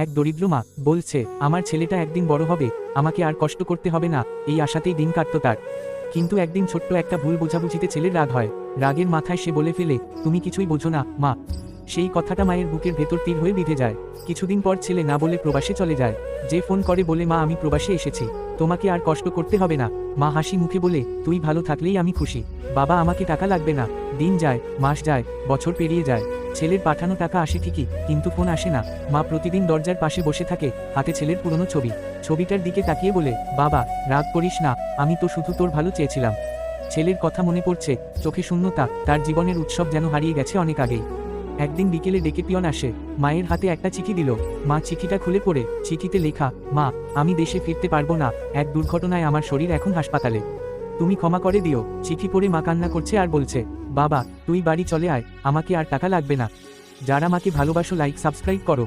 এক দরিদ্র মা বলছে, আমার ছেলেটা একদিন বড় হবে, আমাকে আর কষ্ট করতে হবে না, এই আশাতেই দিন কাটত তার। কিন্তু একদিন ছোট্ট একটা ভুল বোঝাবুঝিতে ছেলের রাগ হয়। রাগের মাথায় সে বলে ফেলে, তুমি কিছুই বোঝো না মা। সেই কথাটা মায়ের বুকের ভেতর তীর হয়ে বিঁধে যায়। কিছুদিন পর ছেলে না বলে প্রবাসে চলে যায়। যে ফোন করে বলে, মা আমি প্রবাসে এসেছি, তোমাকে আর কষ্ট করতে হবে না। মা হাসি মুখে বলে, তুই ভালো থাকলেই আমি খুশি। বাবা, আমাকে টাকা লাগবে না। দিন যায়, মাস যায়, বছর পেরিয়ে যায়। ছেলের পাঠানো টাকা আসে ঠিকই, কিন্তু ফোন আসে না। মা প্রতিদিন দরজার পাশে বসে থাকে, হাতে ছেলের পুরনো ছবি। ছবিটার দিকে তাকিয়ে বলে, বাবা রাগ করিস না, আমি তো শুধু তোর ভালো চেয়েছিলাম। ছেলের কথা মনে পড়ছে, চোখে শূন্যতা, তার জীবনের উৎসব যেন হারিয়ে গেছে অনেক আগেই। একদিন বিকেলে ডেকে পিয়ন আসে, মায়ের হাতে একটা চিঠি দিল। মা চিঠিটা খুলে পড়ে, চিঠিতে লেখা, মা আমি দেশে ফিরতে পারবো না, এক দুর্ঘটনায় আমার শরীর এখন হাসপাতালে, তুমি ক্ষমা করে দিও। চিঠি পড়ে মা কান্না করছে আর বলছে, বাবা তুই বাড়ি চলে আয়, আমাকে আর টাকা লাগবে না। যারা মাকে ভালোবাসো লাইক সাবস্ক্রাইব করো।